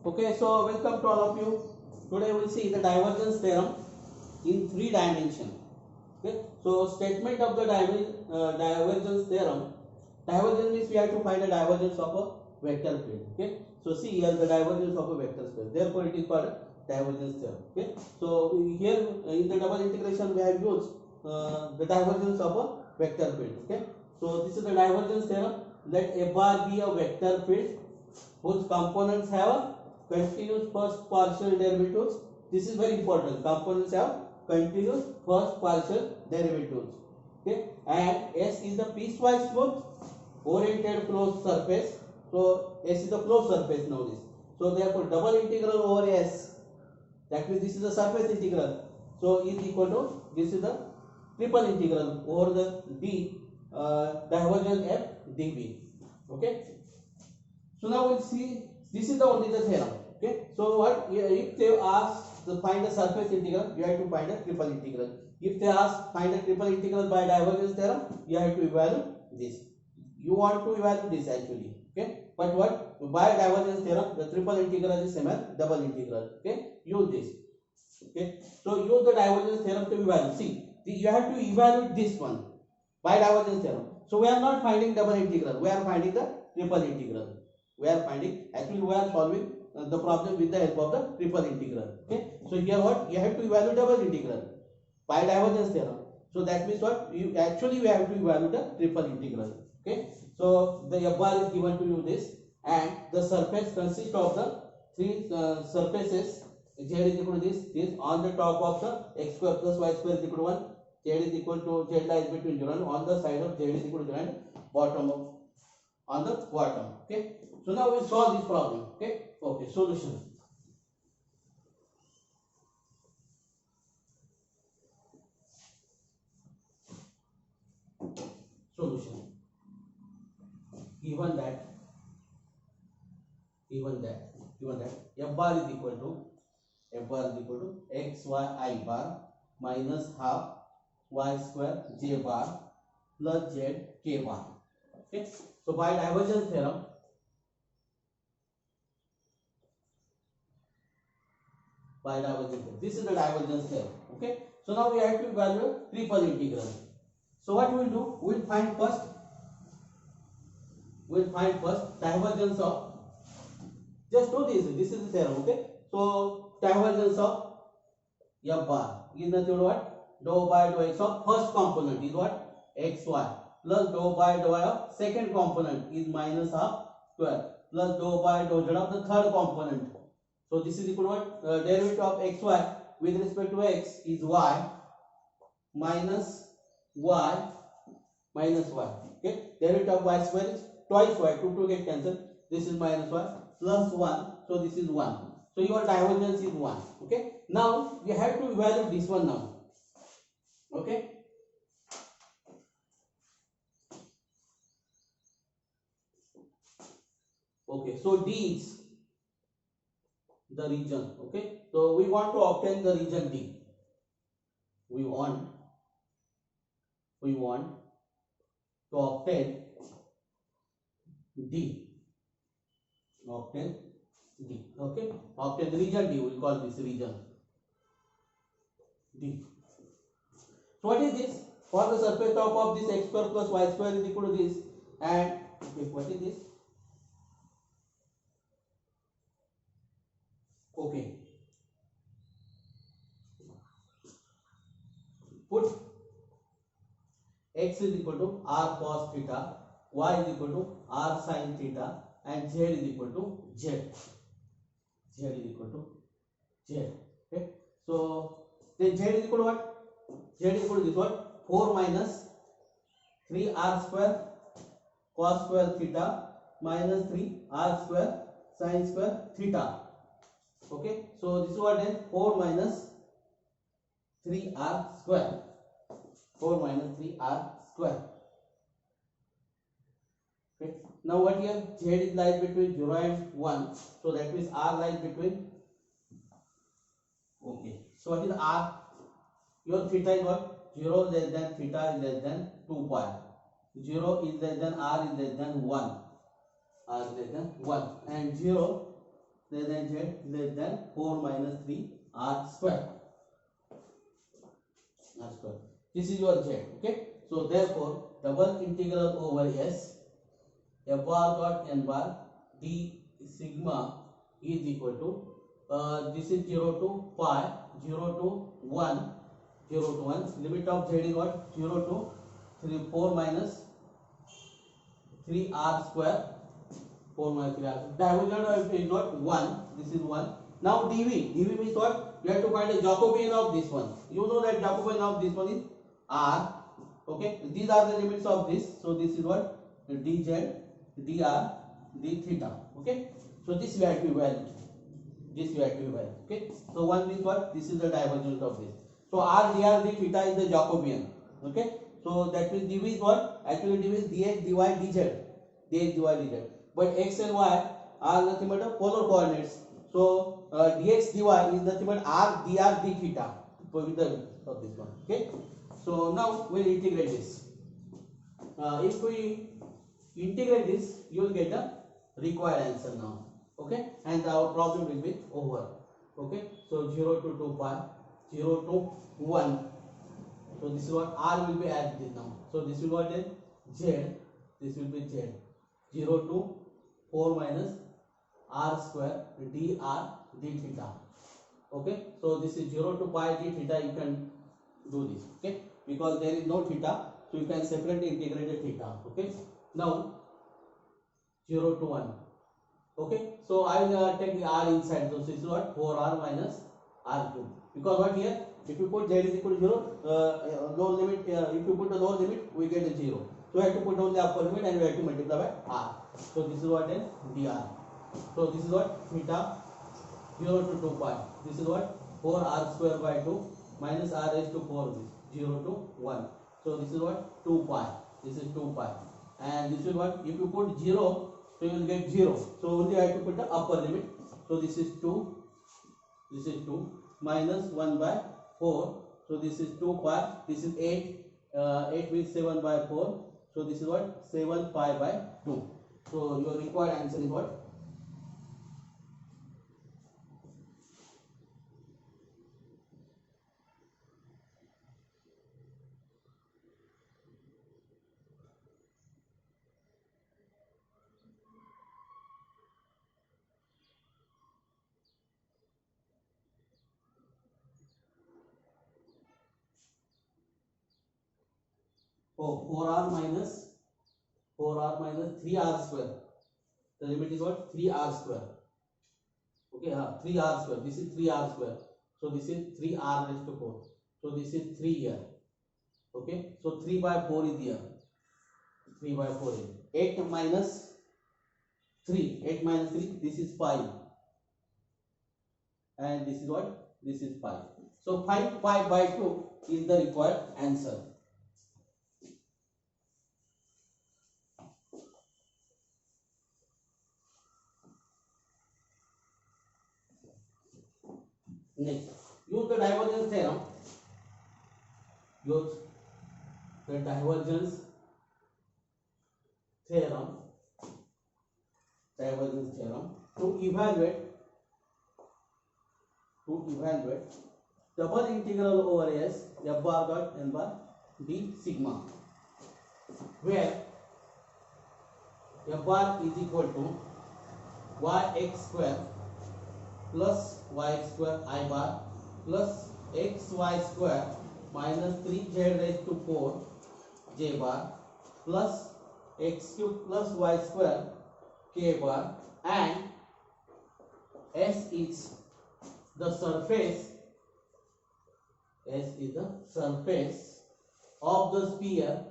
Okay, so welcome to all of you. Today we'll see the divergence theorem in three dimensions. Okay, so statement of the divergence theorem. Divergence means we have to find a divergence of a vector field. Okay, so see here the divergence of a vector space. Therefore, it is called a divergence theorem. Okay, so here in the double integration we have used the divergence of a vector field. Okay, so this is the divergence theorem. Let a bar be a vector field whose components have a continuous first partial derivatives. This is very important. Components have continuous first partial derivatives. Okay, and S is the piecewise smooth oriented closed surface. So S is the closed surface nowadays. So therefore double integral over S, that means this is the surface integral. So is equal to, this is the triple integral over the D divergence F dV. Okay. So now we'll see, this is the only the theorem. Okay, so what if they ask to find the surface integral, you have to find a triple integral. If they ask find a triple integral by divergence theorem, you have to evaluate this. You want to evaluate this actually. Okay, but what by divergence theorem, the triple integral is same as double integral. Okay, use this. Okay, so use the divergence theorem to evaluate. See, you have to evaluate this one by divergence theorem. So we are not finding double integral, we are finding the triple integral. We are finding, actually we are solving the problem with the help of the triple integral. Okay, so here what you have to evaluate double integral by divergence theorem. So that means what you actually we have to evaluate the triple integral. Okay, so the F bar is given to you this, and the surface consists of the three surfaces. Z is equal to this on the top of the x square plus y square is equal to 1. Z is equal to, Z lies between 0 and on the side of Z is equal to 0 and bottom of, on the bottom. Okay, so now we solve this problem. Okay, solution. Solution. Given that F bar is equal to x y I bar minus half y square j bar plus z k bar. Okay, so by divergence theorem, this is the divergence theorem. Okay, so now we have to evaluate triple integral. So what we will do, we will find first divergence of, just do this is the theorem. Okay, so divergence of F bar is nothing but what, dou by dou x of first component is what, xy, plus dou by dou y of second component is minus half square, plus dou by dou z of the third component. So this is equal to what, derivative of xy with respect to x is y minus y. Okay, derivative of y square is twice y, 2 get cancelled, this is minus y plus 1, so this is 1. So your divergence is 1. Okay, now you have to evaluate this one now. Okay, so D is the region. Okay, so we want to obtain the region D. We want to obtain D. Obtain the region D. We will call this region D. So what is this? For the surface top of this x square plus y square is equal to this, and okay, what is this? Okay, put x is equal to r cos theta, y is equal to r sin theta, and z is equal to z. Okay, so then z is equal to what? Z is equal to this what? 4 minus 3r square cos square theta minus 3r square sin square theta. Okay, so this is what then 4 minus 3r square. Okay, now what here? Z is lies between 0 and 1, so that means r lies between. Okay, so what is r? Your theta is what? 0 less than theta is less than 2 pi. 0 is less than r is less than 1. And 0 less than z less than 4 minus 3 r square. R square. This is your z. Okay. So therefore, double integral over s f bar dot n bar d sigma is equal to this is 0 to pi, 0 to 1, 0 to 1. Limit of z is what? 0 to 4 minus 3 r square. 4 minus 3 r. Divergence is not 1. This is 1. Now dv. dv means what? You have to find the Jacobian of this one. You know that Jacobian of this one is r. Okay. These are the limits of this. So this is what? dz, dr, d theta. Okay. So this we have to evaluate. This we have to evaluate. Okay. So one means what? This is the divergence of this. So r, dr, d theta is the Jacobian. Okay. So that means dv is what? Actually dv is dx, dy, dz. Dx, dy, dz. But x and y are nothing but polar coordinates. So dx, dy is nothing but r, dr, d theta. With the of this one. Okay. So now we'll integrate this. If we integrate this, you will get a required answer now. Okay. And our problem will be over. Okay. So 0 to 2 pi, 0 to 1. So this is what r will be as this now. So this will what then z. This will be z. 0 to 4 minus r square dr d theta. Okay. So this is 0 to pi d theta. You can do this. Okay. Because there is no theta, so you can separately integrate the theta. Okay. Now 0 to 1. Okay. So I will take the r inside. So this is what 4r minus r cube. Because what here? If you put z is equal to 0, lower limit. If you put the lower limit, we get a 0. So we have to put down the upper limit and we have to multiply by r. So this is what then dr. So this is what theta 0 to 2 pi. This is what 4r square by 2 minus r raised to 4. 0 to 1. So this is what 2 pi. This is 2 pi. And this is what if you put 0, so you will get 0. So only I have to put the upper limit. So this is 2. This is 2 minus 1 by 4. So this is 2 pi. This is 8. 8 means 7 by 4. So this is what 7 pi by 2. So your required answer is what? Oh, 4r minus 3r square. The limit is what? 3r square. Okay, 3r square. This is 3r square. So this is 3r raised to 4. So this is 3 here. Okay, so 3 by 4 is here. 3 by 4 is 8 minus 3. 8 minus 3. This is 5. And this is what? This is 5. So 5 pi by 2 is the required answer. Next, use the divergence theorem. Use the divergence theorem. Divergence theorem to evaluate double integral over s f bar dot n bar d sigma, where f bar is equal to yx square plus y square I bar plus xy square minus 3z raised to 4 j bar plus x cube plus y square k bar, and S is the surface of the sphere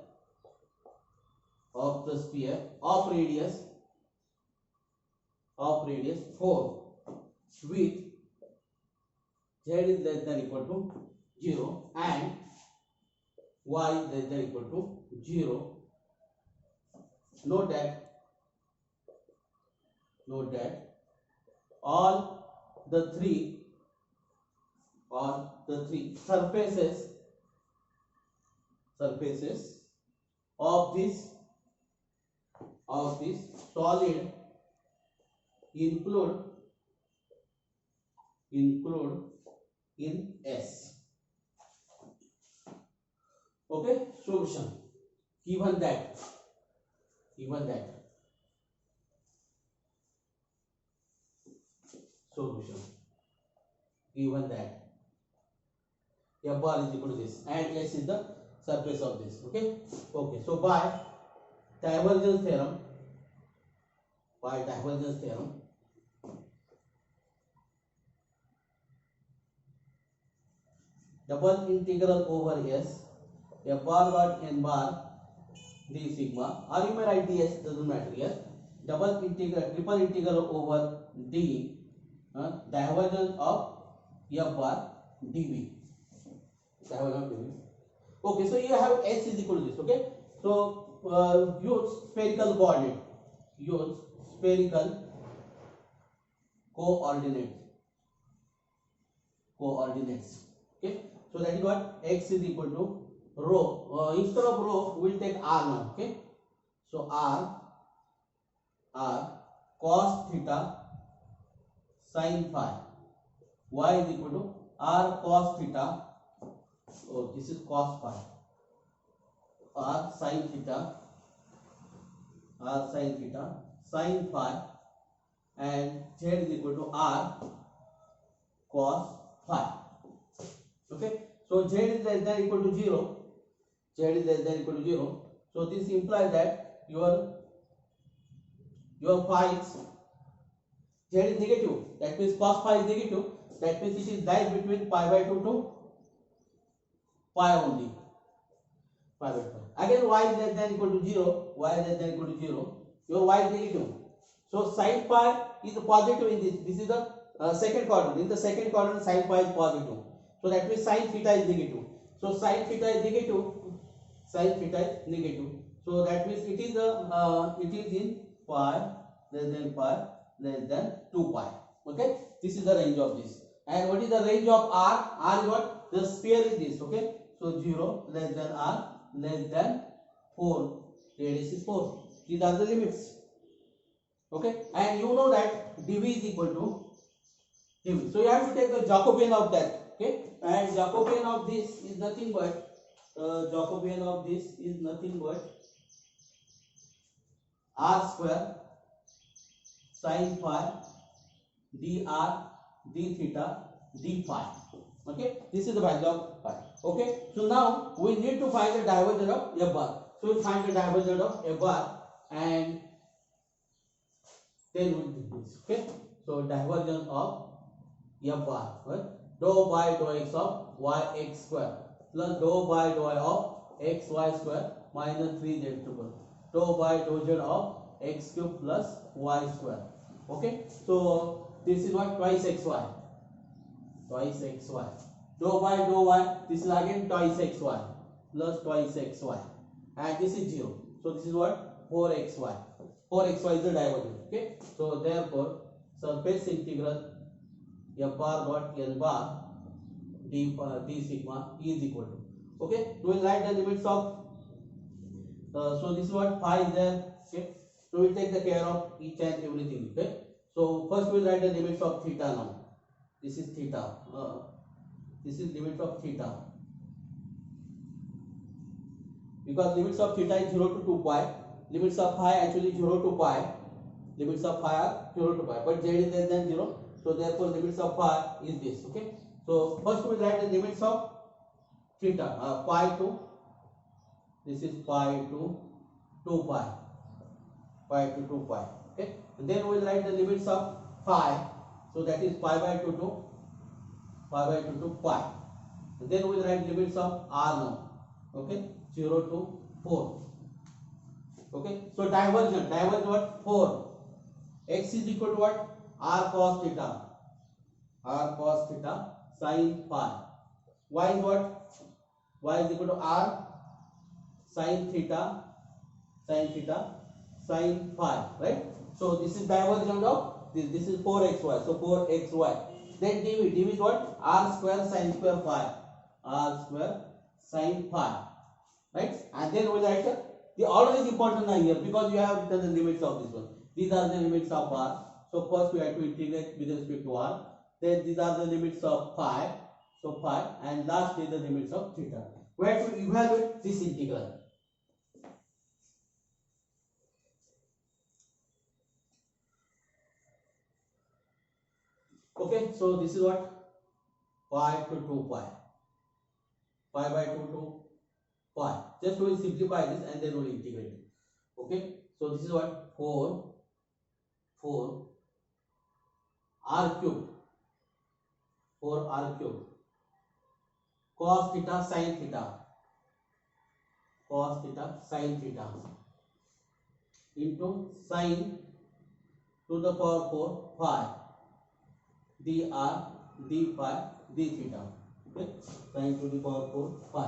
of radius 4 with z is less than equal to 0 and y is less than equal to 0. Note that all the three surfaces of this solid include include in S. Okay, solution. Given that solution, given that F bar is equal to this and S is the surface of this. Okay, so by divergence theorem, double integral over S, F bar dot N bar d sigma, or you may write ds, doesn't matter here. Triple integral over d divergence of F bar dv. Okay, so you have S is equal to this. Okay, so use spherical coordinate. Use spherical coordinates. Okay, so that is what x is equal to rho. Instead of rho, we will take r now. Okay, so r cos theta sin phi. Y is equal to r cos theta. Oh, this is cos phi. R sin theta sin phi, and z is equal to r cos phi. Okay, so z is less than equal to 0. So this implies that your phi is z is negative. That means cos phi is negative. That means it is lies between pi by 2 to pi only. Pi by 2. Again, y is less than equal to 0. Your y is negative. So sin phi is positive in this. This is the second quadrant. In the second quadrant, sin phi is positive. So that means sin theta is negative. So sin theta is negative. So that means it is in pi less than 2 pi. Okay, this is the range of this. And what is the range of r? R is what? The sphere is this. Okay, so 0 less than r less than 4. Radius is 4. These are the limits. Okay, and you know that dv is equal to dv. So you have to take the Jacobian of that. Okay, and Jacobian of this is nothing but r square sin phi dr d theta d phi. Okay, this is the value of phi. Okay, so now we need to find the divergence of F bar. So we find the divergence of F bar and then we do this. Okay, so divergence of F bar, right? Dou by dou x of yx square plus dou by dou y of xy square minus 3z square. Dou by dou z of x cube plus y square. Okay, so this is what twice xy. Dou by dou y, this is again twice xy plus twice xy, and this is 0. So this is what 4xy. 4xy is the divergence. Okay, so therefore surface integral F bar dot N bar d sigma is equal to. Okay, we will write the limits of. So this is what phi is there. Okay, so we will take the care of each and everything. Okay, so first we will write the limits of theta now. This is theta. This is limits of theta. Because limits of theta is 0 to 2 pi. Limits of phi actually 0 to pi. Limits of phi are 0 to pi. But z is less than 0. So therefore limits of phi is this. Okay. So first we will write the limits of theta. Pi to, this is pi to 2 pi. Pi to 2 pi. Okay. And then we will write the limits of phi. So that is pi by 2 to pi. And then we will write limits of r now. Okay. 0 to 4. Okay. So divergence what? 4. X is equal to what? R cos theta sin phi. Y is what? Y is equal to R sin theta sin phi, right? So this is divergence of this. This is 4xy. So 4xy. Then dv is what? R square sin square phi. Right? And then we write the order is important now here because you have written the limits of this one. These are the limits of R. So first we have to integrate with respect to R. then these are the limits of phi. So phi, and last is the limits of theta. We have to evaluate this integral. Okay, so this is what pi to 2 pi, pi by 2 to pi. Just we will simplify this and then we will integrate it. Okay, so this is what 4 r cube, 4 r cube cos theta sin theta, cos theta sin theta into sin to the power 4 phi dr d phi d theta. Okay, sin to the power 4 phi.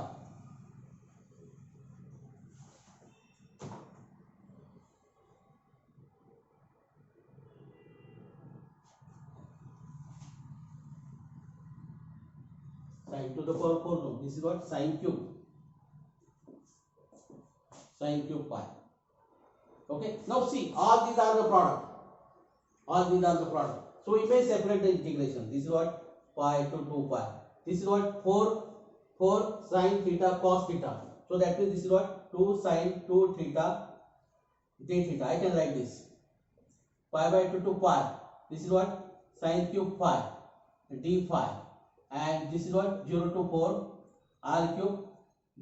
Sin to the power 4, no, this is what sin cube pi. Okay, now see, all these are the product, all these are the product. So we may separate the integration. This is what pi to 2 pi. This is what 4 sin theta cos theta. So that means this is what 2 sin 2 theta d theta. I can write this pi by 2 to pi. This is what sin cube phi d phi, and this is what 0 to 4 r cube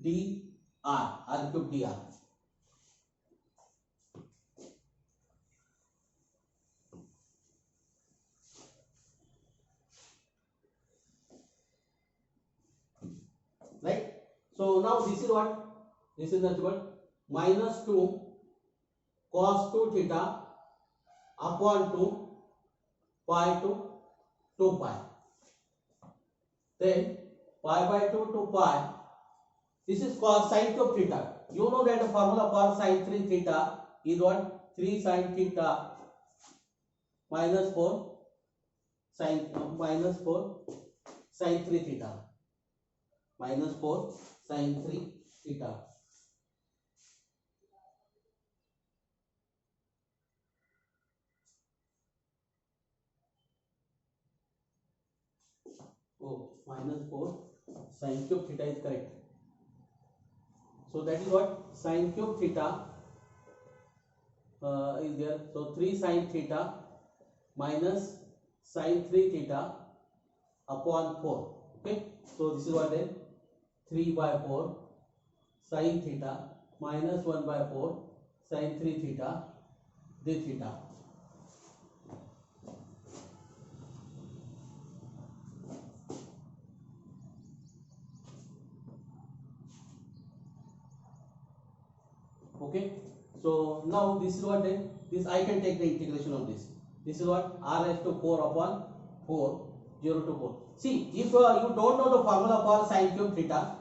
d r cube dr. Right? So now this is what? This is nothing but minus 2 cos 2 theta upon 2 pi to 2 pi. Then pi by 2 to pi. This is cos sin cube theta. You know that the formula for sin 3 theta is what? 3 sin theta minus 4 sin minus 4 sin 3 theta. Minus 4 sin 3 theta. Oh, minus 4 sin cube theta is correct. So that is what sin cube theta is there. So 3 sin theta minus sin 3 theta upon 4. Okay. So this is what then 3 by 4 sin theta minus 1 by 4 sin 3 theta d theta. Okay, so now this is what then, this I can take the integration of this. This is what r raised to 4 upon 4, 0 to 4. See, if you don't know the formula for sin cube theta,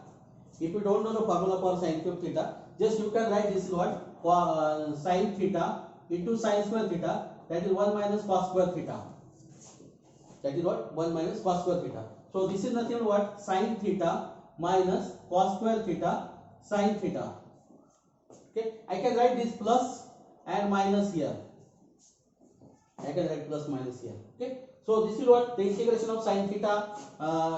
if you don't know the formula for sin cube theta, just you can write this is what for sin theta into sin square theta, that is 1 minus cos square theta. That is what 1 minus cos square theta. So this is nothing but what sin theta minus cos square theta sin theta. Okay, I can write this plus and minus here. I can write plus minus here. Okay, so this is what the integration of sin theta.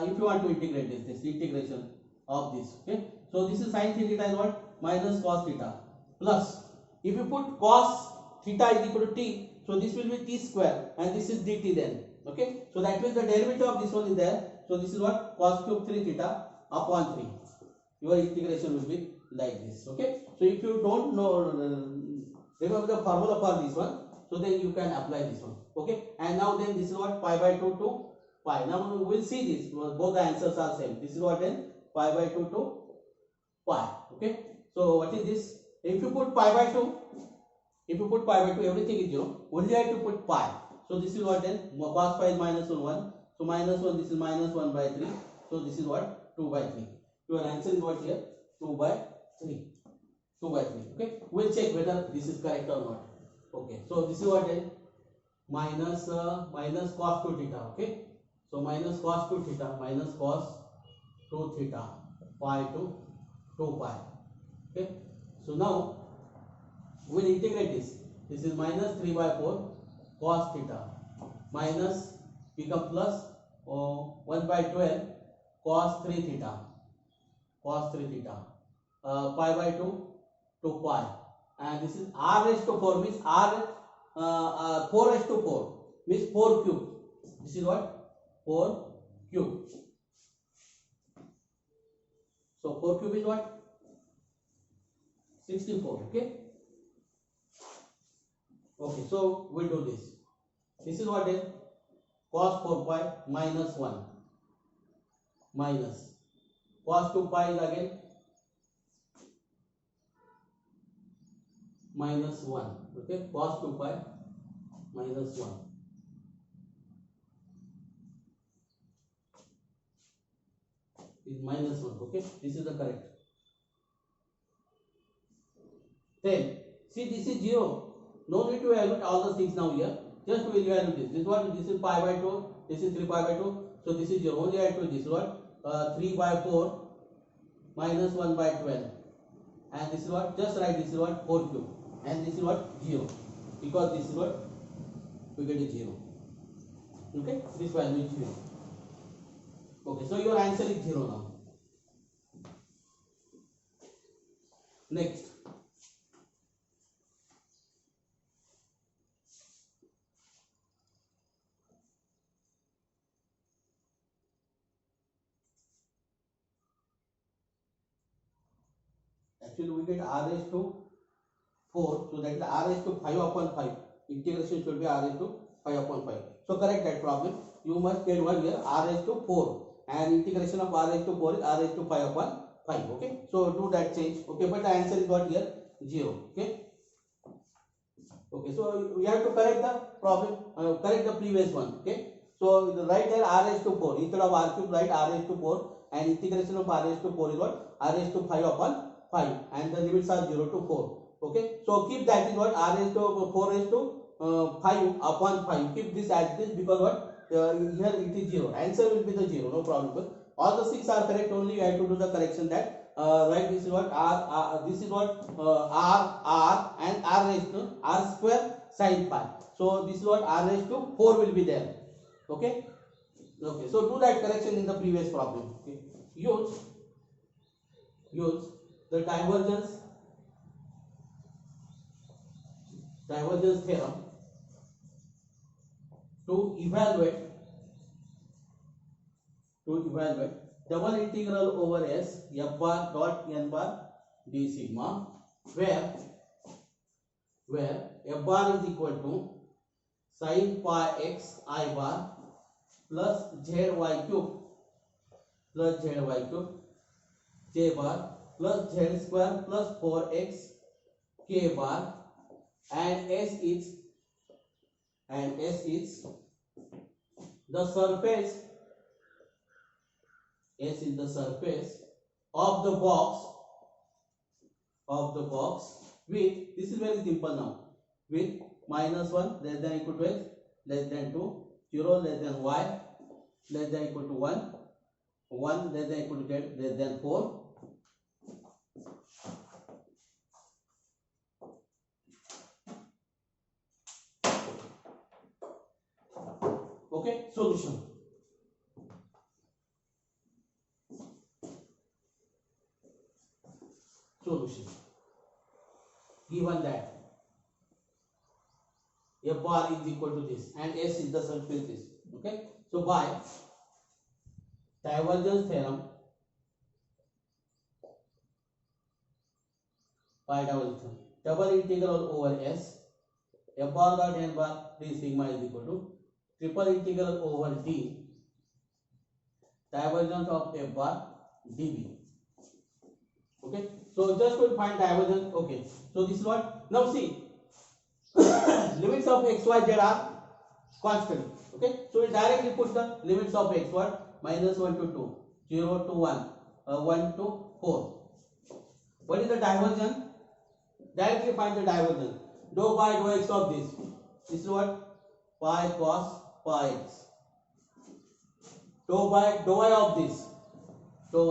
If you want to integrate this integration of this. Okay, so this is sin theta is what minus cos theta plus. If you put cos theta is equal to t, so this will be t square and this is dt then. Okay, so that means the derivative of this one is there. So this is what cos cube 3 theta upon 3. Your integration will be like this. Okay, so if you don't know, remember the formula for this one, so then you can apply this one. Okay, and now then this is what pi by 2 to pi. Now we will see this, both the answers are same. This is what then pi by 2 to pi. Okay, so what is this? If you put pi by 2, everything is 0, only I have to put pi. So this is what then cos pi is minus 1, so minus 1, this is minus 1 by 3, so this is what 2 by 3. Your answer is what here 2 by 3. 2 by 3. Okay, we'll check whether this is correct or not. Okay, so this is what then minus cos 2 theta. Okay, so minus cos 2 theta minus cos 2 theta pi to 2 pi. Okay, so now we'll integrate this. This is minus 3 by 4 cos theta minus become plus 1 by 12 cos 3 theta, cos 3 theta, pi by 2 to pi, and this is r raised to 4 means r 4 raised to 4 means 4 cube. This is what 4 cube. So 4 cube is what 64. Okay. Okay, so we'll do this. This is what is cos 4 pi minus 1 minus cos 2 pi is again minus 1. Okay, cos 2 pi minus 1. Is minus 1. Okay, this is the correct. Then see, this is 0. No need to evaluate all the things now here. Just we will evaluate this. This one, this is pi by 2. This is 3 pi by 2. So this is 0. Only add to this one. 3 by 4 minus 1 by 12. And this is what? Just write this is what? 4 cube. And this is what? 0. Because this is what? We get a 0. Okay? This value is 0. Okay, so your answer is 0 now. Next. Actually, we get r raised to 4, so that is r raised to 5 upon 5. Integration should be r raised to 5 upon 5. So correct that problem. You must get one here r raised to 4, and integration of r raised to 4 is r raised to 5 upon 5. Okay, so do that change. Okay, but the answer is what here 0. Okay. Okay, so we have to correct the problem, correct the previous one. Okay, so write there r raised to 4 instead of r cube, write r raised to 4, and integration of r raised to 4 is what r raised to 5 upon 5, and the limits are 0 to 4. Okay, so keep that is what r raised to 4 raised to 5 upon 5. Keep this as this because what here it is 0. Answer will be the 0. No problem. But all the 6 are correct. Only you have to do the correction that right. This is what this is what r and r raised to r square sin pi. So this is what r raised to 4 will be there. Okay. Okay. So do that correction in the previous problem. Okay. Use the divergence theorem to evaluate double integral over s f bar dot n bar d sigma, where f bar is equal to sin pi x I bar plus zy cube j bar plus z square plus 4x k bar, and s is the surface of the box with, this is very simple now, with minus 1 less than equal to x less than 2, 0 less than y less than equal to 1, 1 less than equal to z less than 4. Okay, solution. Given that f bar is equal to this and s is the surface. Okay, so by divergence theorem, double integral over s f bar dot n bar d sigma is equal to triple integral over d divergence of f bar dv. Okay, so just to find divergence. Okay, so this is what, now see limits of x y z are constant. Okay, so we directly put the limits of x, what, minus 1 to 2, 0 to 1, 1 to 4. What is the divergence? Directly find the divergence. Dou by dou x of this. This is what, pi cos pi x. Dou by dou y of this. Dou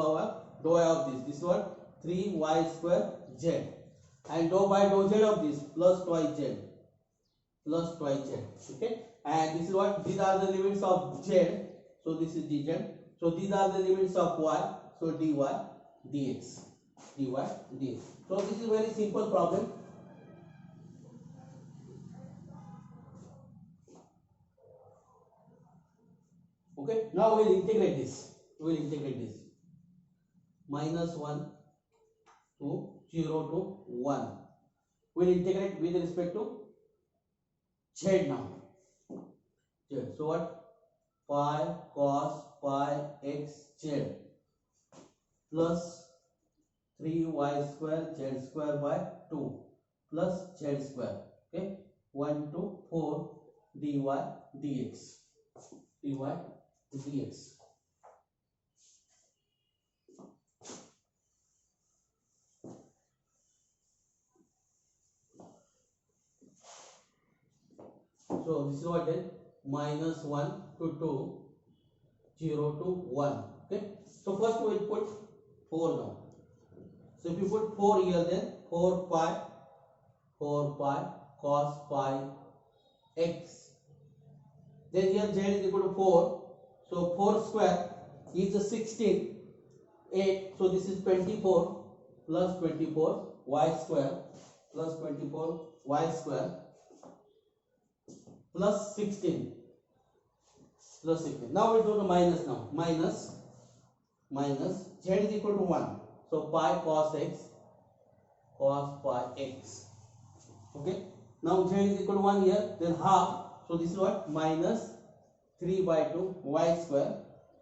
y of this. This is what, 3y square z. And dou by dou z of this, plus twice z. Okay, and this is what, these are the limits of z. So this is dz. So these are the limits of y. So dy dx, dy dx. So this is very simple problem. Okay, now we will integrate this. We will integrate this. Minus 1 to 0 to 1. We will integrate with respect to z now. Z. So what? Pi cos pi x z plus 3y square z square by 2 plus z square. Okay, 1 to 4 dy dx, dy dx. So this is what then, minus 1 to 2, 0 to 1. Okay, so first we will put 4 now. So if you put 4 here, then 4 pi cos pi x. Then here z is equal to 4. So 4 square is 16. 8. So this is 24 plus 24 y square plus 24 y square plus 16 plus 16. Now we do the minus now. Minus z is equal to 1. So pi cos pi x. Okay. Now z is equal to 1 here. Then half. So this is what? Minus 3 by 2 y square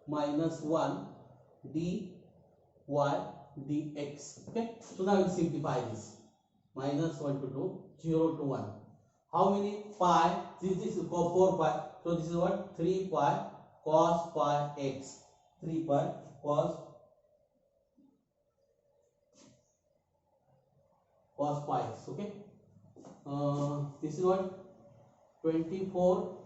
minus 1 dy dx. Okay. So now we'll simplify this. Minus 1 to 2, 0 to 1. How many pi? This is 4 pi. So this is what? 3 pi cos pi x. 3 pi cos pi x. Okay. This is what? 24.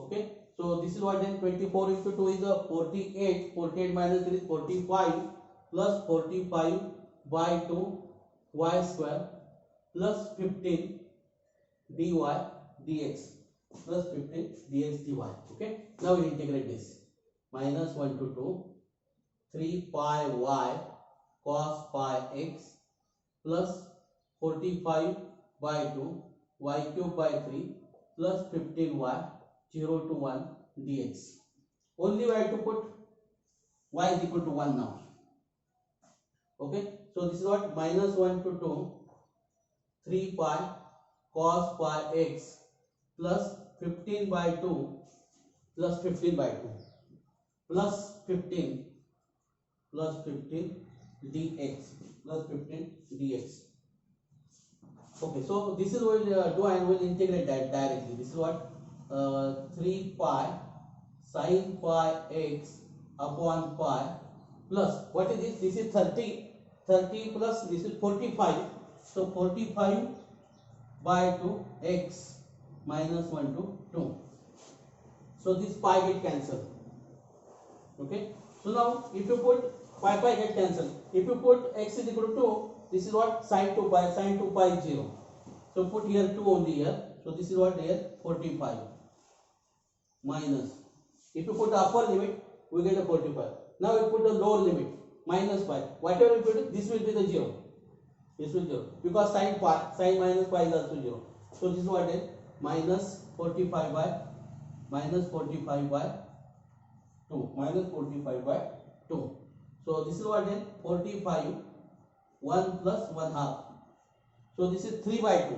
Okay. So this is what then? 24 into 2 is a 48. 48 minus 3 is 45 plus 45 by 2 y square plus 15 dy dx plus 15 dx dy. Okay. Now we integrate this. Minus 1 to 2, 3 pi y cos pi x plus 45 by 2 y cube by 3 plus 15y 0 to 1 dx. Only we have to put y is equal to 1 now. Okay. So this is what? Minus 1 to 2, 3 pi cos pi x plus 15 by 2 plus 15 by 2 plus 15 dx plus 15 dx. Okay, so this is what we'll do, and we'll integrate that directly. This is what? 3 pi sin pi x upon pi plus, what is this? This is 30 plus this is 45. So 45 by 2 x minus 1 to 2. So this pi get cancelled. Okay. So now if you put pi get cancelled. If you put x is equal to 2, this is what? Sin 2 pi is 0. So put here 2 only here. So this is what here? 45 minus. If you put the upper limit, we get a 45. Now we put the lower limit, minus pi. Whatever you put, this will be the 0. This will 0. Because sin minus pi is also 0. So this is what then? Minus 45 by 2. Minus 45 by 2. So this is what then? 45, 1 plus 1 half. So this is 3 by 2.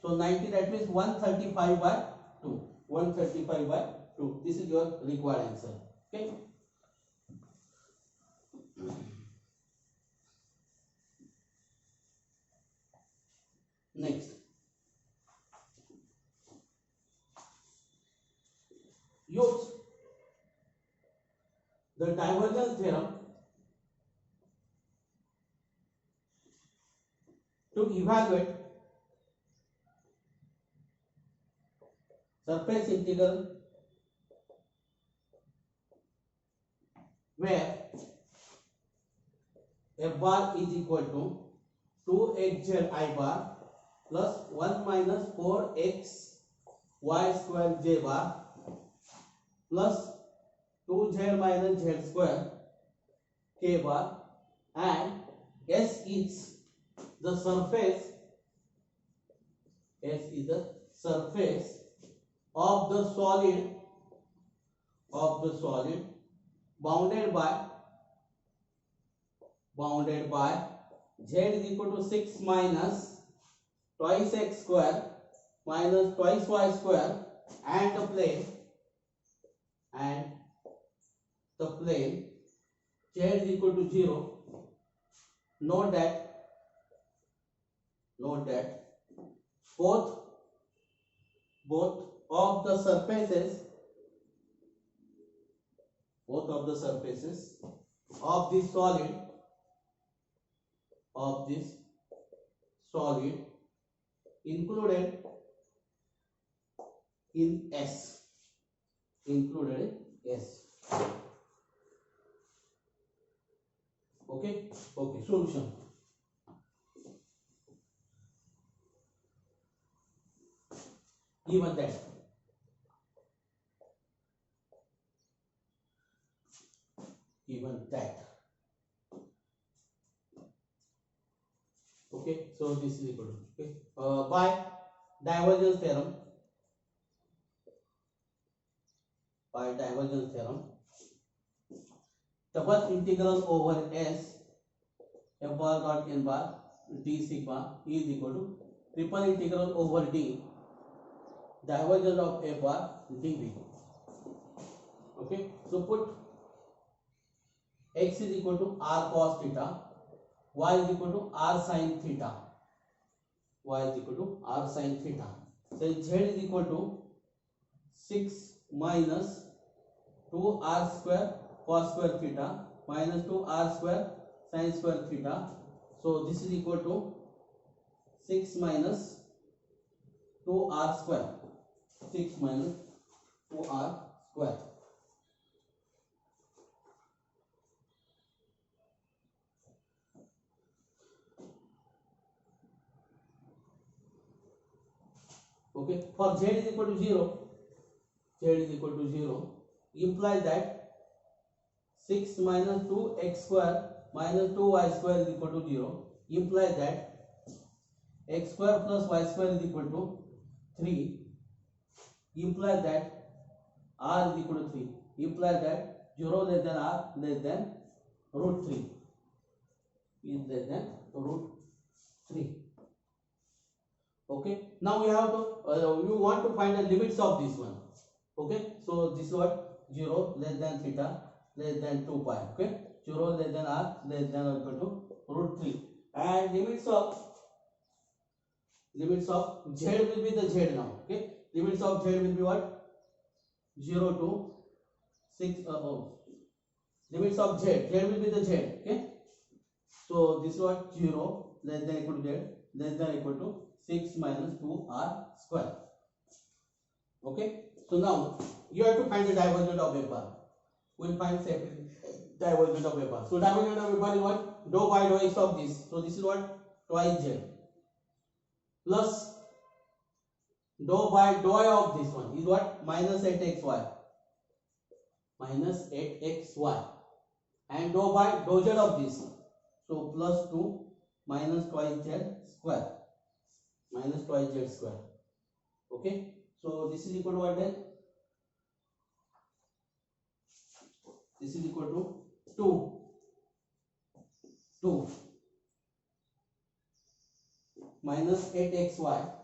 So 90, that means 135 by 2. 135 by 2. This is your required answer. Okay. Next. Use the divergence theorem to evaluate surface integral where f bar is equal to 2xz I bar plus 1 minus 4x y square j bar plus 2z minus z square k bar, and S is the surface, S is the surface of the solid, bounded by z is equal to 6 minus twice x square minus twice y square, and the plane z is equal to 0. Note that both of the surfaces of this solid included in S. Okay. Solution. Given that okay, so this is equal to, okay, by divergence theorem, double integral over S f bar dot n bar d sigma is equal to triple integral over d divergence of f bar dv. Okay, so put x is equal to r cos theta, y is equal to r sin theta, so z is equal to 6 minus 2r square cos square theta minus 2r square sin square theta, so this is equal to 6 minus 2r square, 6 minus 2r square. Okay, for z is equal to 0, implies that 6 minus 2x square minus 2y square is equal to 0, implies that x square plus y square is equal to 3, implies that r is equal to 3, implies that 0 less than r less than root 3 is less than root 3. Okay, now we have to you want to find the limits of this one. Okay, so this is what 0 less than theta less than 2 pi. Okay, 0 less than r less than or equal to root 3, and limits of z will be the z now. Okay, limits of z will be what? 0 to 6 limits of z will be the z. Okay, so this is what 0 less than equal to z less than equal to 6 minus 2r square. Okay, so now you have to find the divergence of a bar. We'll find separately divergence of a bar. So divergence of a bar is what? Dou by dou x of this. So this is what? Twice z plus dou by dou y of this one is what? Minus 8xy. And dou by dou z of this. So plus 2 minus twice z square. Okay, so this is equal to what then? This is equal to 2 minus 8xy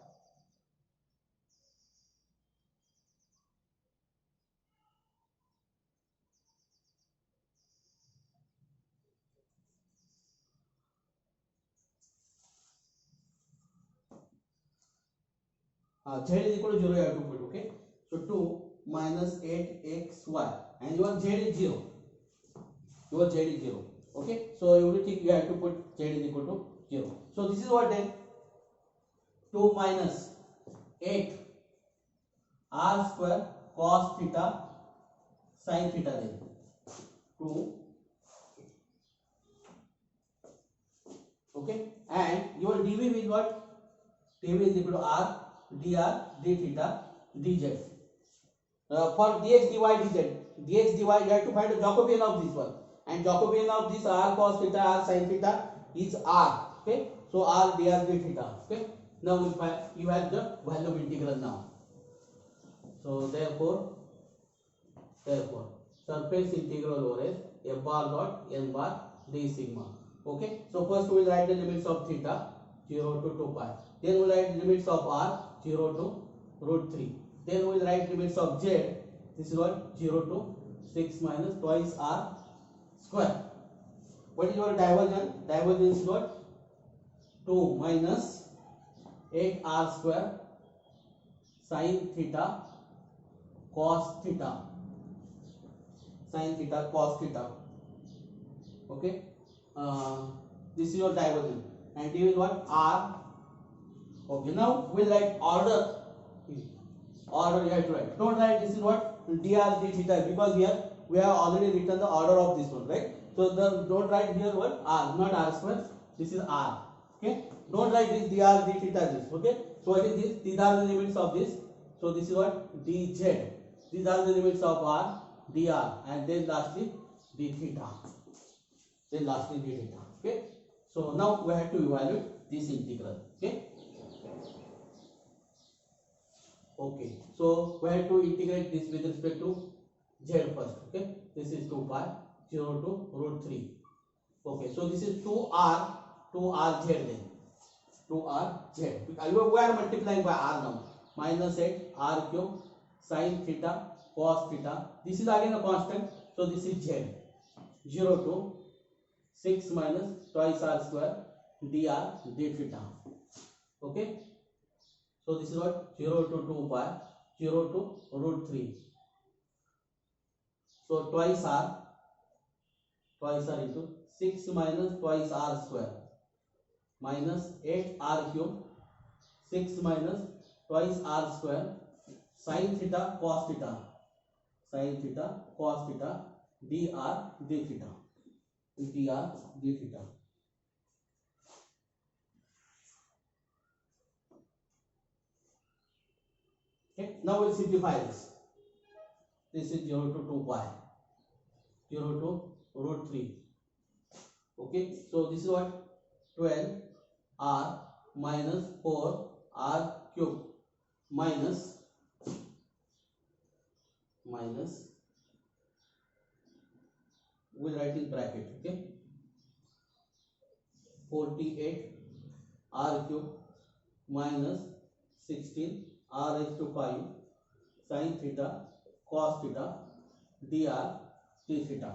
z is equal to 0 you have to put. Okay, so 2 minus 8xy, and your z is 0. Okay, so everything you have to put z is equal to 0. So this is what then? 2 minus 8 r square cos theta sin theta then 2. Okay, and your dv is what? dv is equal to r dr d theta dz. for dx dy dz, dx dy you have to find the Jacobian of this one, and Jacobian of this r cos theta r sin theta is r. Okay, so r dr d theta. Okay, now you have the value of integral now. So therefore surface integral over s f bar dot n bar d sigma. Okay, so first we will write the limits of theta 0 to 2 pi, then we will write limits of r 0 to root 3, then we will write limits of z, this is what 0 to 6 minus twice r square. What is your divergence? Divergence is what? 2 minus 8 r square sin theta cos theta, sin theta cos theta. Okay, this is your divergence, and this is what r. Okay, now we'll write order. Order you have to write. Don't write this is what dr d theta, because here we have already written the order of this one, right? So don't write here what r, not r square. This is r. Okay, don't write this dr d theta this. Okay, so what is this? These are the limits of this. So this is what dz. These are the limits of r, dr, and then lastly d theta. Then lastly d theta. Okay, so now we have to evaluate this integral. Okay, so we have to integrate this with respect to z first. Okay, this is 2 pi 0 to root 3. Okay, so this is 2rz then 2rz. We are multiplying by r now. Minus 8 r cube sin theta cos theta. This is again a constant, so this is z 0 to 6 minus twice r square dr d theta. Okay, so this is what 0 to 2 pi 0 to root 3. So twice r into 6 minus twice r square minus 8 r cube 6 minus twice r square sin theta cos theta dr d theta. Okay, now we'll simplify this. This is 0 to 2 pi 0 to root 3. Okay, so this is what 12 r minus 4 r cube minus we'll write in bracket. Okay, 48 r cube minus 16 r raised to 5 sin theta cos theta dr d theta.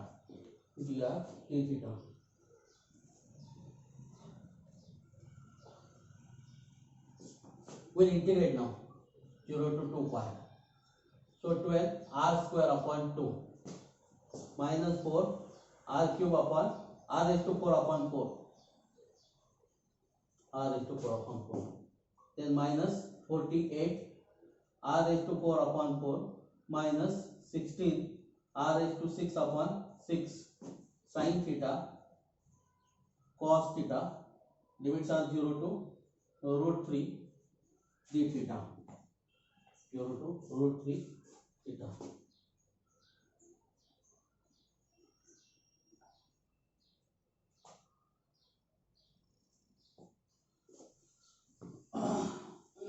We'll integrate now 0 to 2 pi. So 12 r square upon 2 minus 4 r cube upon r raised to 4 upon 4 then minus 48 r raised to 4 upon 4 minus 16 r raised to 6 upon 6 sin theta cos theta, limits are 0 to root 3 d theta, 0 to root 3 theta.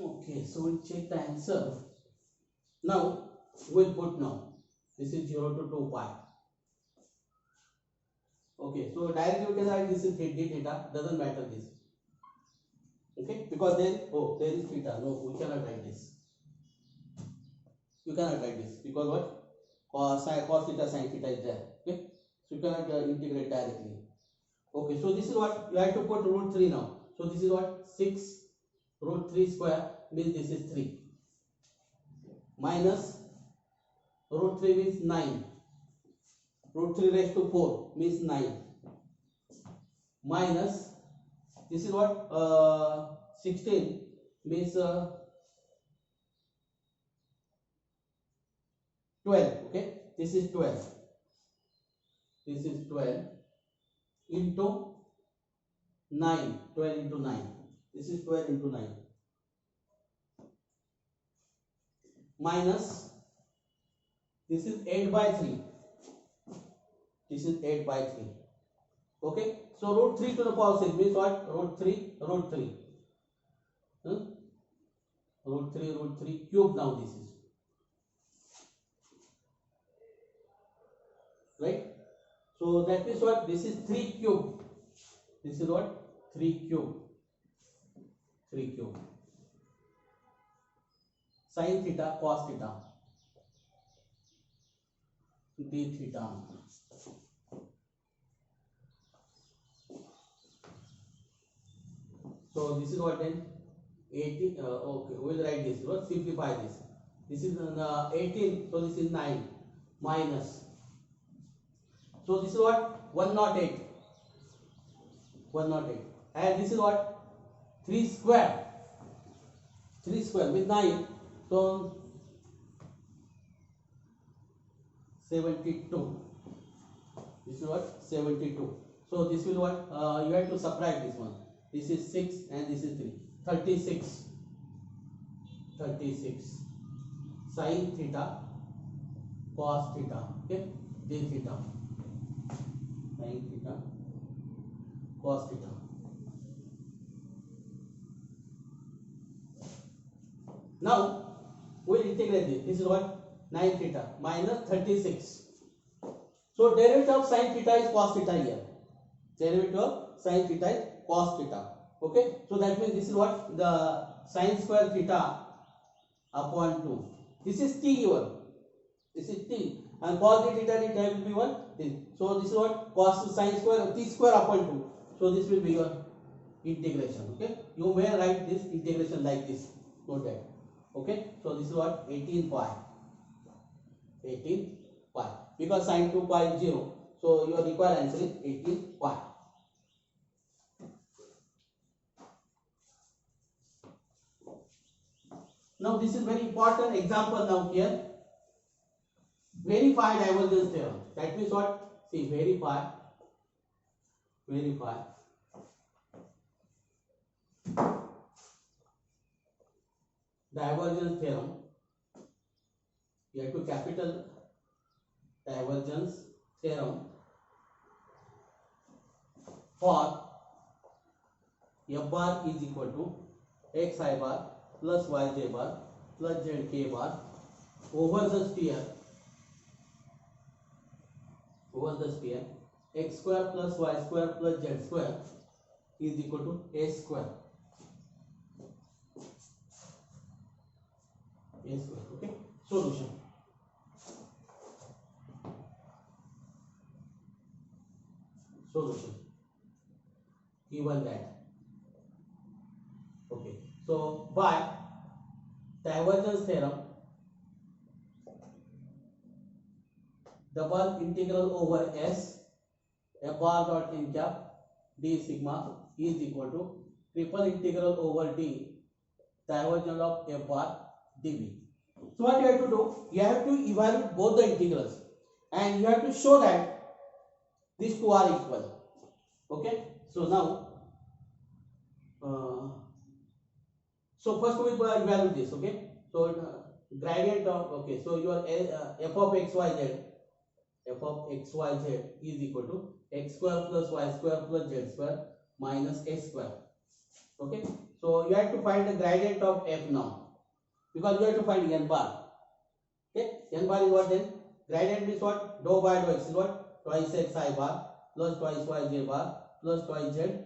Okay, so we'll check the answer. Now we'll put now this is 0 to 2 pi. Okay, so directly we can write this is d theta, doesn't matter this. Okay, because there is theta. No, we cannot write this. You cannot write this because what cos theta sin theta is there. Okay, so you cannot integrate directly. Okay, so this is what you have to put root 3 now. So this is what 6 root 3 square means this is 3 minus root 3 means 9. Root 3 raised to 4 means 9 minus this is what 16 means 12. Okay, this is 12 into 9. 12 into 9, this is 12 into 9 minus This is 8 by 3. This is 8 by 3. Okay. So root 3 to the power 6 means what? Root 3, root 3. Root 3 cube. Now this is. Right. So that means what? This is 3 cube. This is what? 3 cube. 3 cube. Sin theta, cos theta. D theta. So this is what then? 18. Okay, we will write this. Let's simplify this. This is 18. So this is 9 minus. So this is what? 108. 108. And this is what? 3 square. 3 square with 9. So 72. This is what? 72. So this will what? You have to subtract this one. This is 6 and this is 3. 36. 36. Sin theta, cos theta. Okay? D theta. Sin theta, cos theta. Now we will integrate this. This is what? 9 theta minus 36. So derivative of sin theta is cos theta here. Derivative of sin theta is cos theta. Okay. So that means this is what? The sin square theta upon 2. This is t here. This is t. And cos theta will be what? This. So this is what? Cos to sin square t square upon 2. So this will be your integration. Okay. You may write this integration like this. Note that. Okay. So this is what? 18 pi. 18 pi. Because sin 2 pi is 0. So your required answer is 18 pi. Now this is very important example now here. Verify divergence theorem. That means what? See, verify divergence theorem. You have to capital divergence theorem for f bar is equal to xi bar plus yj bar plus zk bar over the sphere x square plus y square plus z square is equal to a square. Okay. Solution. Given that. Okay. So by divergence theorem, double integral over s f bar dot n cap d sigma is equal to triple integral over d divergence of f bar dv. So what you have to do? You have to evaluate both the integrals and you have to show that these two are equal. Okay. So now, so first we will evaluate this. Okay. So gradient of, okay, so your f of xyz is equal to x square plus y square plus z square minus s square. Okay. So you have to find the gradient of f now. Because you have to find n bar. Okay, n bar is what then? Gradient means what? Dou by dou x is what? Twice x I bar plus twice y j bar plus twice z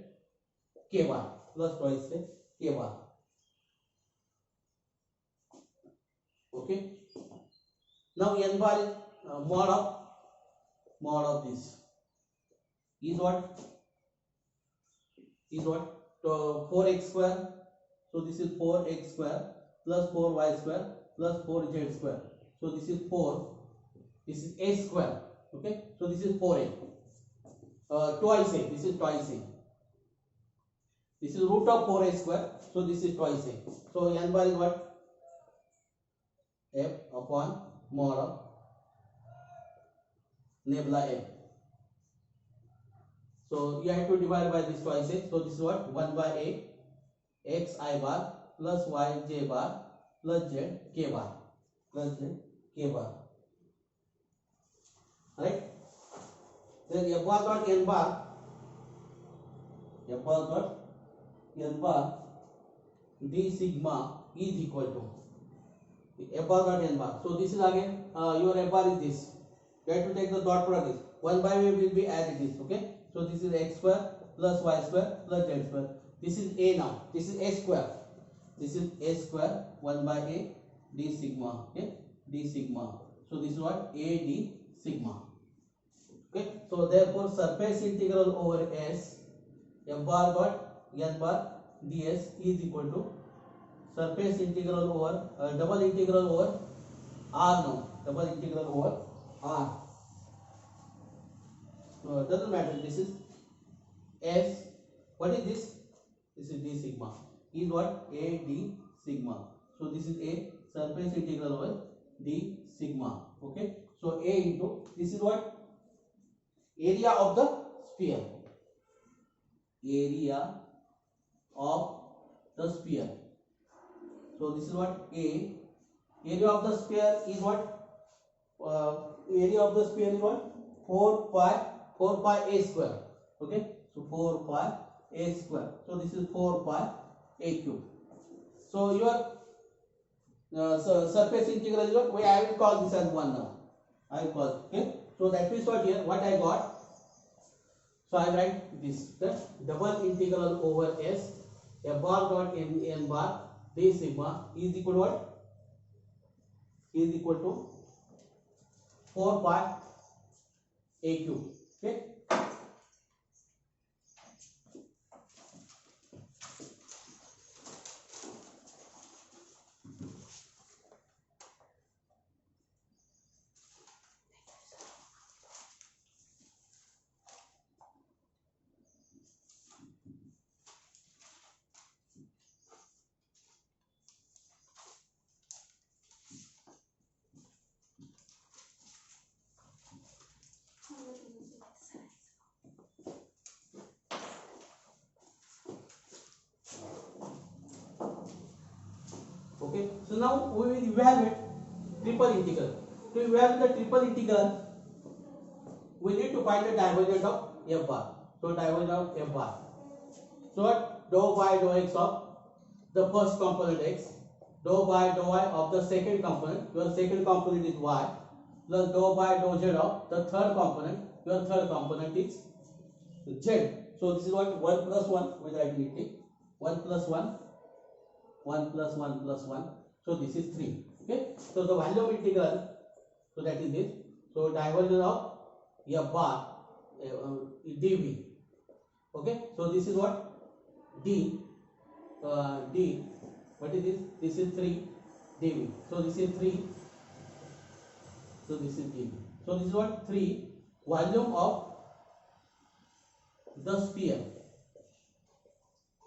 k bar plus twice k bar. Okay. Now n bar is mod of this is what? So 4x square. So this is 4x square plus 4y square plus 4z square. So this is 4. This is a square. Okay. So this is 4a. Twice a. This is twice a. This is root of 4a square. So this is twice a. So n bar is what? F upon mod of nebula f. So you have to divide by this twice a. So this is what? 1 by a x I bar plus y j bar plus z k bar right? Then F bar dot n bar, F bar dot n bar d sigma is equal to F bar dot n bar. So this is again your F bar is this. You have to take the dot product. Is 1 by a will be as it is. Okay. So this is x square plus y square plus z square. This is a now. This is a square. This is a square 1 by a d sigma. Okay. D sigma. So this is what a d sigma. Okay. So therefore surface integral over s f bar dot n bar ds is equal to surface integral over double integral over r now. Double integral over r. So it doesn't matter. This is s. What is this? This is d sigma. Is what? A d sigma. So this is a surface integral over d sigma. Okay. So a into this is what? Area of the sphere. Area of the sphere. So this is what? A. Area of the sphere is what? Area of the sphere is what? 4 pi a square. Okay. So 4 pi a square. So this is 4 pi a cube. So your surface integral is what? I will call this as 1 now. I will call. Okay. So that means what here? What I got? So I write this. The double integral over s f bar dot n bar d sigma is equal to what? Is equal to 4 pi a cube. Okay. Okay, so now we will evaluate triple integral. To evaluate the triple integral, we need to find the divergence of f bar. So divergence of f bar. So what? Dou by dou x of the first component x, dou by dou y of the second component. Your second component is y, plus dou by dou z of the third component. Your third component is z. So this is what? 1 plus 1. We write it. 1 plus 1. 1 plus 1 plus 1. So this is 3. Okay. So the volume integral. So that is this. So divergence of f bar dv. Okay. So this is what? D. What is this? This is 3 dv. So this is 3. So this is dv. So this is what? 3 volume of the sphere.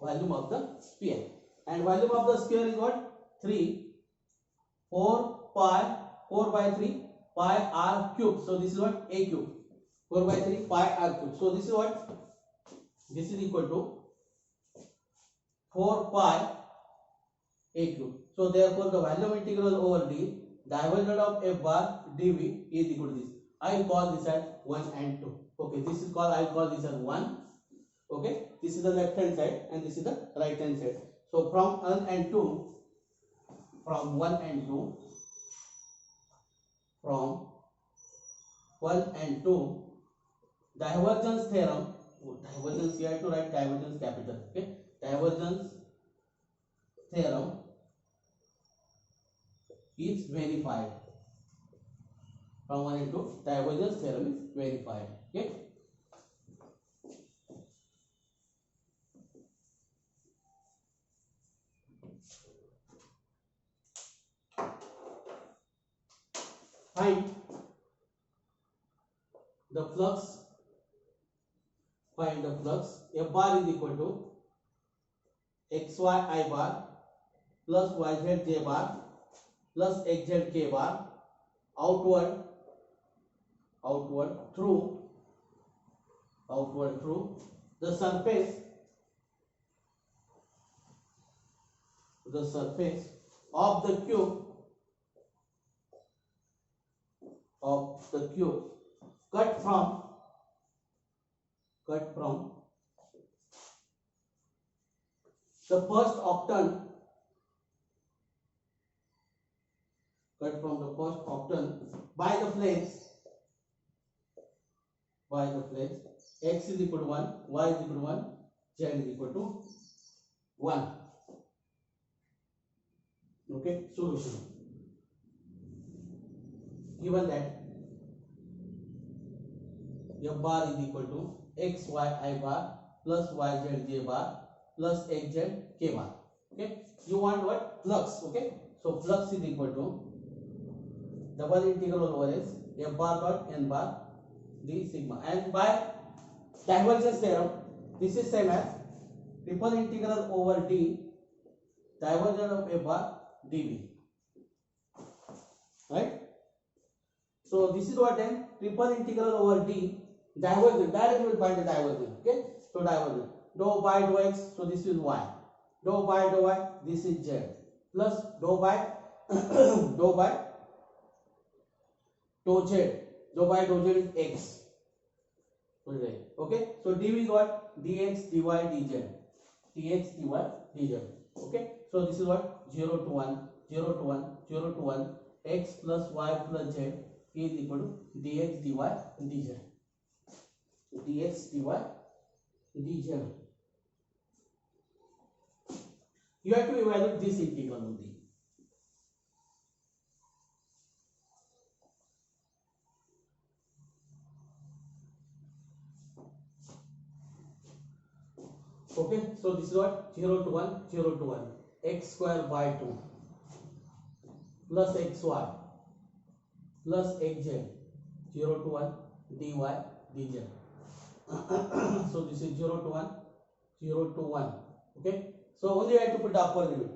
Volume of the sphere. And volume of the sphere is what? 3 4 by 3 pi r cube. So this is what? A cube. 4 by 3 pi r cube. So this is what? This is equal to 4 pi a cube. So therefore the volume integral over d, divergence of f bar dv is equal to this. I call this as 1 and 2. Okay, this is called, I call this as 1. Okay, this is the left hand side and this is the right hand side. So from 1 and 2, from 1 and 2, from 1 and 2, divergence theorem, divergence, you have to write divergence capital. Okay, divergence theorem is verified. From 1 and 2, divergence theorem is verified. Okay. Find the flux. Find the flux. F bar is equal to xy I bar plus yz j bar plus xz k bar outward through the surface of the cube cut from cut from the first octane cut from the first octane by the flex x is equal to 1, y is equal to 1, z is equal to 1. Okay, solution. Given that f bar is equal to x y I bar plus y z j bar plus x z k bar. Okay, you want what? Flux. Okay, so flux is equal to double integral over s f bar dot n bar d sigma, and by divergence theorem this is same as triple integral over d divergence of f bar dv, right? So this is what then triple integral over d divergence, directly we will find the divergence. Okay, so divergence dou by dou x, so this is y, dou by dou y, this is z, plus dou by dou by dou z, dou by dou z is x. Okay, so dv is what? Dx dy dz, dx dy dz. Okay, so this is what? 0 to 1, 0 to 1, 0 to 1, x plus y plus z is equal to dx dy dz, dx dy dz. You have to evaluate this integral only. Okay, so this is what? 0 to 1, 0 to 1, x square by 2 plus xy plus xz, 0 to 1, dy dz. So this is 0 to 1, 0 to 1. Okay, so only I have to put the upper limit.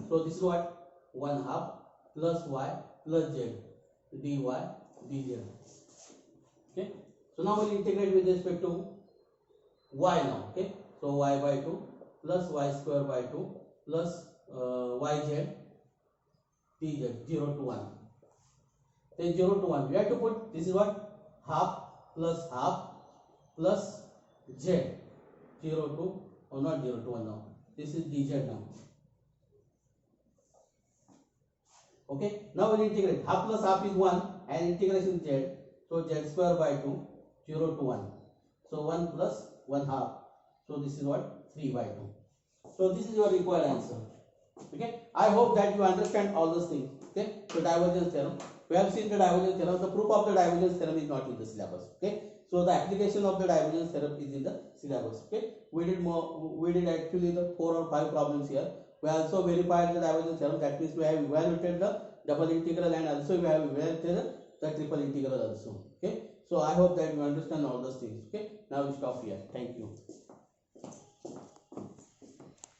So this is what? 1 half plus y plus z dy dz. Okay, so now we'll integrate with respect to y now. Okay, so y by 2 plus y square by 2 plus yz dz, 0 to 1. Then 0 to 1 we have to put, this is what? Half plus z, 0 to, or not 0 to 1 now, this is dz now. Okay, now we'll integrate. Half plus half is 1 and integration z, so z square by 2, 0 to 1, so 1 plus 1 half, so this is what? 3 by 2. So this is your required answer. Okay, I hope that you understand all those things. Okay, so divergence theorem, we have seen the divergence theorem. The proof of the divergence theorem is not in the syllabus. Okay, so the application of the divergence theorem is in the syllabus. Okay, we did actually the 4 or 5 problems here. We also verified the divergence theorem, that means we have evaluated the double integral and also we have evaluated the triple integral also. Okay, so I hope that you understand all those things. Okay, now we stop here. Thank you.